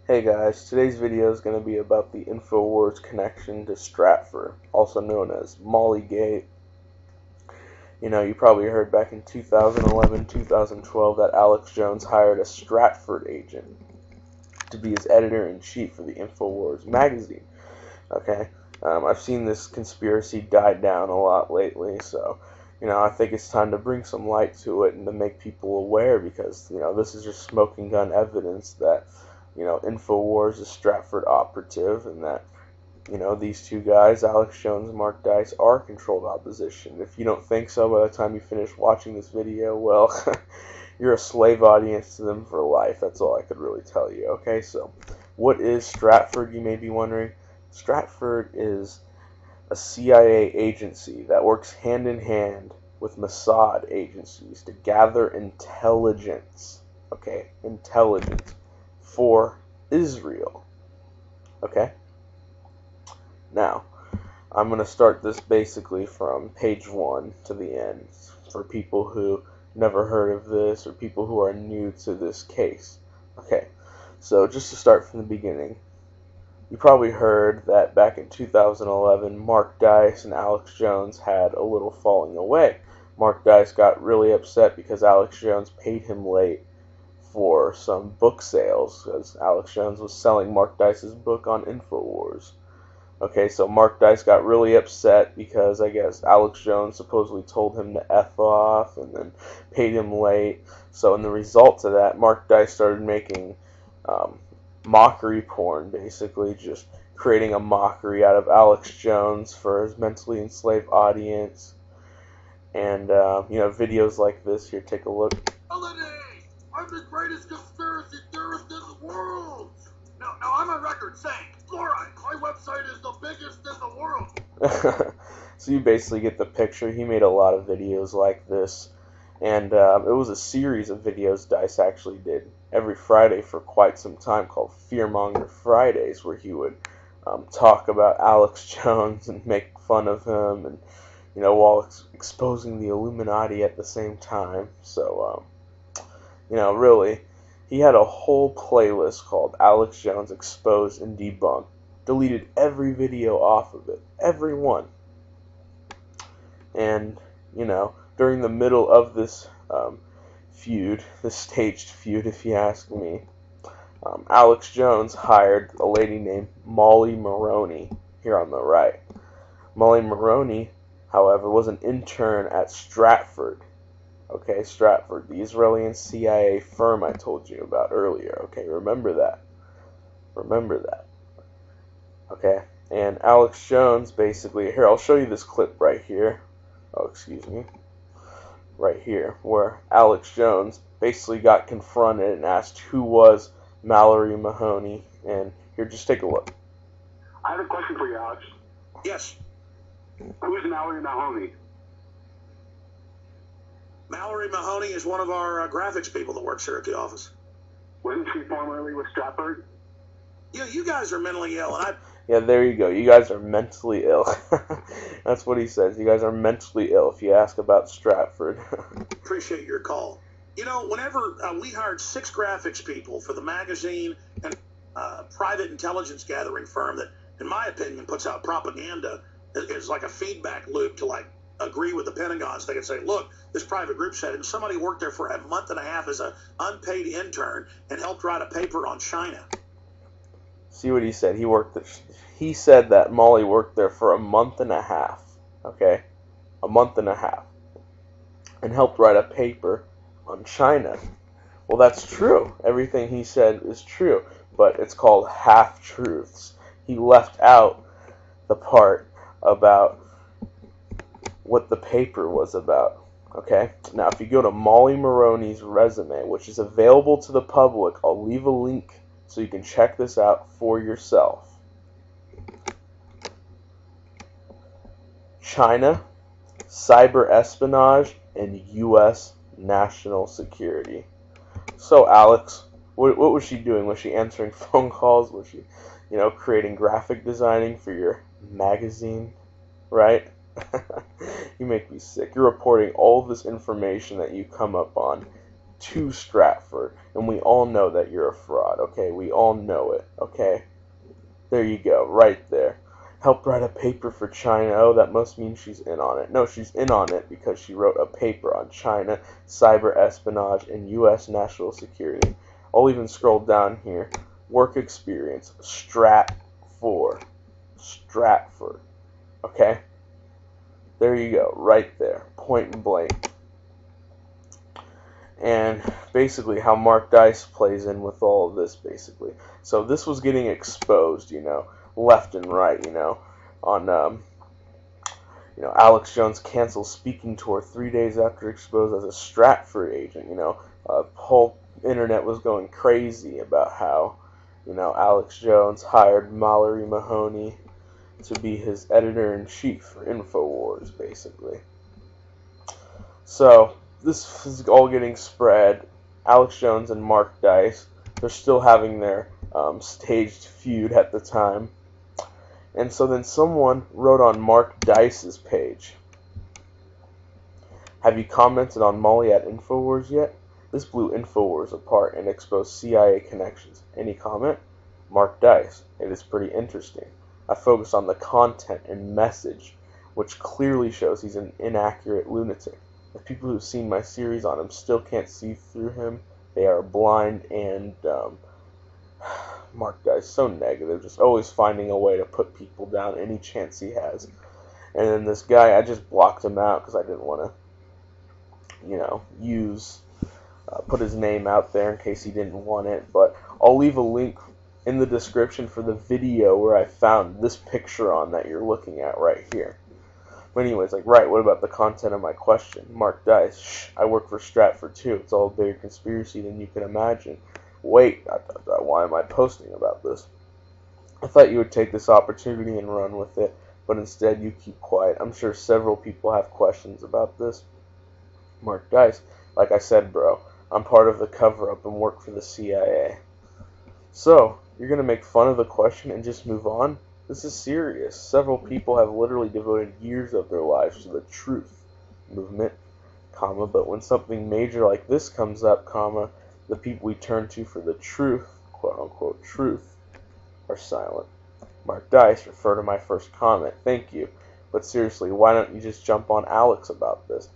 Hey guys, today's video is going to be about the InfoWars connection to Stratfor, also known as Mollygate. You know, you probably heard back in 2011, 2012 that Alex Jones hired a Stratfor agent to be his editor-in-chief for the InfoWars magazine. Okay, I've seen this conspiracy die down a lot lately, so I think it's time to bring some light to it and to make people aware, because this is just smoking gun evidence that InfoWars is Stratfor operative, and that these two guys, Alex Jones and Mark Dice, are controlled opposition. If you don't think so by the time you finish watching this video, well, you're a slave audience to them for life. That's all I could really tell you. Okay, so what is Stratfor, you may be wondering? Stratfor is a CIA agency that works hand in hand with Mossad agencies to gather intelligence. Okay, intelligence for Israel. Okay? Now, I'm going to start this basically from page 1 to the end for people who never heard of this or people who are new to this case. Okay, so just to start from the beginning, you probably heard that back in 2011, Mark Dice and Alex Jones had a little falling away. Mark Dice got really upset because Alex Jones paid him late for some book sales, because Alex Jones was selling Mark Dice's book on InfoWars. Okay, so Mark Dice got really upset because I guess Alex Jones supposedly told him to F off and then paid him late. So in the result of that, Mark Dice started making mockery porn, basically just creating a mockery out of Alex Jones for his mentally enslaved audience. And videos like this here, take a look. I'm the greatest conspiracy theorist in the world. Now I'm on record saying, fluoride, my website is the biggest in the world. So you basically get the picture. He made a lot of videos like this, and it was a series of videos Dice actually did every Friday for quite some time called Fearmonger Fridays, where he would talk about Alex Jones and make fun of him, and while exposing the Illuminati at the same time. So really, he had a whole playlist called Alex Jones Exposed and Debunked. Deleted every video off of it. Every one. And, during the middle of this feud, this staged feud, if you ask me, Alex Jones hired a lady named Molly Maroney, here on the right. Molly Maroney, however, was an intern at Stratfor. Okay, Stratfor, the Israeli and CIA firm I told you about earlier. Okay, remember that. Remember that. Okay, and Alex Jones basically, here, I'll show you this clip right here. Oh, excuse me. Right here, where Alex Jones basically got confronted and asked who was Mallory Mahoney. And here, just take a look. I have a question for you, Alex. Yes. Who's Mallory Mahoney? Mallory Mahoney is one of our graphics people that works here at the office. Wasn't she formerly with Stratfor? You guys are mentally ill, and Yeah, there you go. You guys are mentally ill. That's what he says. You guys are mentally ill if you ask about Stratfor. appreciate your call. Whenever we hired 6 graphics people for the magazine and private intelligence gathering firm that, in my opinion, puts out propaganda, is like a feedback loop to agree with the Pentagon. So they can say, look, this private group said, and somebody worked there for a month and a half as an unpaid intern and helped write a paper on China. See what he said. He said that Molly worked there for a month and a half. Okay? A month and a half. And helped write a paper on China. Well, that's true. Everything he said is true. But it's called half-truths. He left out the part about what the paper was about. Okay? Now, if you go to Molly Maroney's resume, which is available to the public, I'll leave a link so you can check this out for yourself. China, cyber espionage, and U.S. national security. So, Alex, what was she doing? Was she answering phone calls? Was she, creating graphic designing for your magazine? Right? You make me sick. You're reporting all this information that you come up on to Stratfor, and we all know that you're a fraud, okay? We all know it, okay? There you go, right there. Helped write a paper for China. Oh, that must mean she's in on it. No, she's in on it because she wrote a paper on China, cyber espionage, and U.S. national security. I'll even scroll down here. Work experience, Stratfor. Stratfor. Okay? There you go, right there, point blank. And basically how Mark Dice plays in with all of this, basically. So this was getting exposed, left and right, on, Alex Jones cancels speaking tour 3 days after exposed as a Stratfor agent, whole internet was going crazy about how, Alex Jones hired Mallory Mahoney to be his editor-in-chief for InfoWars, basically. So, this is all getting spread. Alex Jones and Mark Dice, they're still having their staged feud at the time. And so then someone wrote on Mark Dice's page, "Have you commented on Molly at InfoWars yet? This blew InfoWars apart and exposed CIA connections. Any comment? Mark Dice, it is pretty interesting. I focus on the content and message, which clearly shows he's an inaccurate lunatic. The people who've seen my series on him still can't see through him. They are blind and dumb." Mark Dice, so negative, just always finding a way to put people down any chance he has. And then this guy, I just blocked him out because I didn't want to, put his name out there in case he didn't want it. But I'll leave a link in the description for the video where I found this picture on that you're looking at right here. But anyways, right, what about the content of my question? Mark Dice, shh, I work for Stratfor too. It's all a bigger conspiracy than you can imagine. Wait, why am I posting about this? I thought you would take this opportunity and run with it, but instead you keep quiet. I'm sure several people have questions about this. Mark Dice, like I said, bro, I'm part of the cover-up and work for the CIA. So, you're going to make fun of the question and just move on? This is serious. Several people have literally devoted years of their lives to the truth movement, but when something major like this comes up, the people we turn to for the truth, quote-unquote truth, are silent. Mark Dice, refer to my first comment. Thank you. But seriously, why don't you just jump on Alex about this?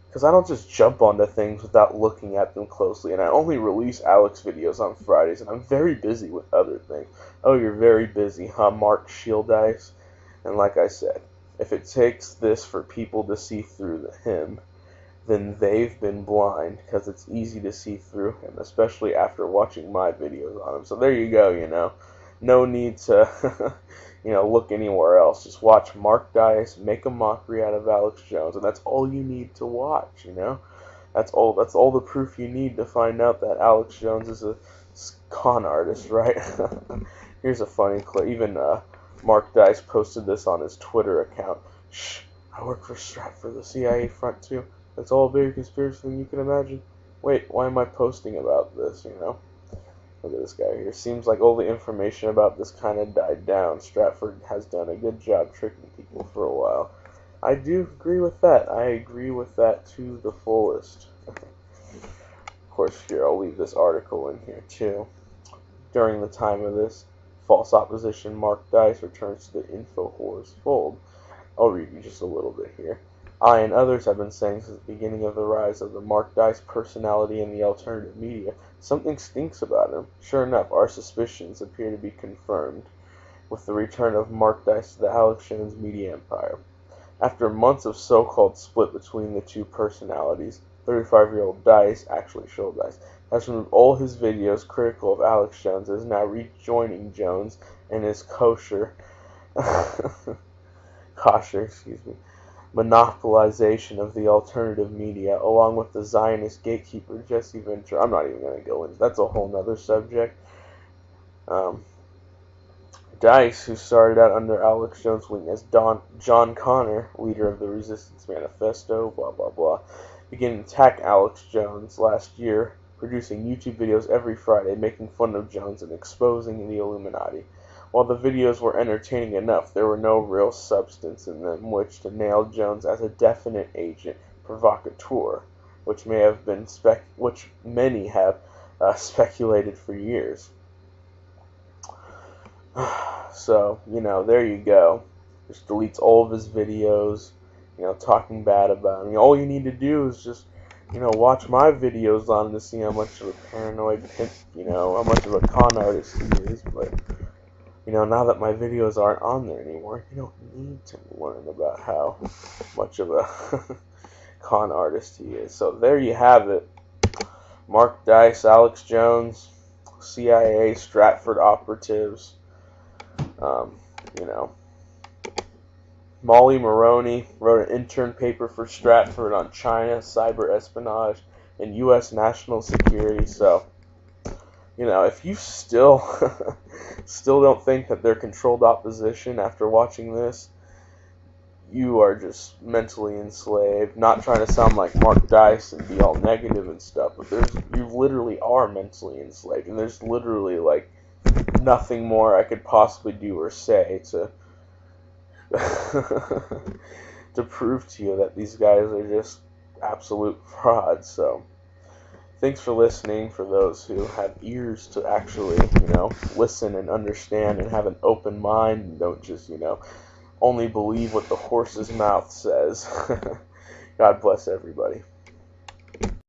Because I don't just jump onto things without looking at them closely, and I only release Alex videos on Fridays, and I'm very busy with other things. Oh, you're very busy, huh, Mark Shield Dice? And like I said, if it takes this for people to see through him, then they've been blind, because it's easy to see through him, especially after watching my videos on him. So there you go, No need to, look anywhere else. Just watch Mark Dice make a mockery out of Alex Jones, and that's all you need to watch, That's all the proof you need to find out that Alex Jones is a con artist, right? Here's a funny clip. Even Mark Dice posted this on his Twitter account. Shh, I work for Stratfor, the CIA front too. It's all a bigger conspiracy than you can imagine. Wait, why am I posting about this, Look at this guy here. Seems like all the information about this kind of died down. Stratfor has done a good job tricking people for a while. I do agree with that. I agree with that to the fullest. Of course, here, I'll leave this article in here, too. During the time of this false opposition, Mark Dice returns to the InfoWars fold. I'll read you just a little bit here. I and others have been saying since the beginning of the rise of the Mark Dice personality in the alternative media, something stinks about him. Sure enough, our suspicions appear to be confirmed with the return of Mark Dice to the Alex Jones media empire. After months of so-called split between the two personalities, 35-year-old Dice, actually Shield Dice, has removed all his videos critical of Alex Jones and is now rejoining Jones and his kosher monopolization of the alternative media, along with the Zionist gatekeeper Jesse Ventura. I'm not even going to go into that's a whole nother subject. Dice, who started out under Alex Jones' wing as John Connor, leader of the Resistance Manifesto, blah blah blah, began to attack Alex Jones last year, producing YouTube videos every Friday, making fun of Jones and exposing the Illuminati. While the videos were entertaining enough, there were no real substance in them which to nail Jones as a definite agent provocateur. which many have speculated for years. So, there you go. Just deletes all of his videos, talking bad about him. All you need to do is just, watch my videos on him to see how much of a paranoid, how much of a con artist he is. But, now that my videos aren't on there anymore, you don't need to learn about how much of a con artist he is. So there you have it. Mark Dice, Alex Jones, CIA, Stratfor operatives, Molly Maroney wrote an intern paper for Stratfor on China, cyber espionage, and U.S. national security. So, if you still don't think that they're controlled opposition after watching this, you are just mentally enslaved. Not trying to sound like Mark Dice and be all negative and stuff, but you literally are mentally enslaved, and there's literally nothing more I could possibly do or say to to prove to you that these guys are just absolute frauds. So thanks for listening. For those who have ears to actually listen and understand and have an open mind and don't just only believe what the horse's mouth says. God bless everybody.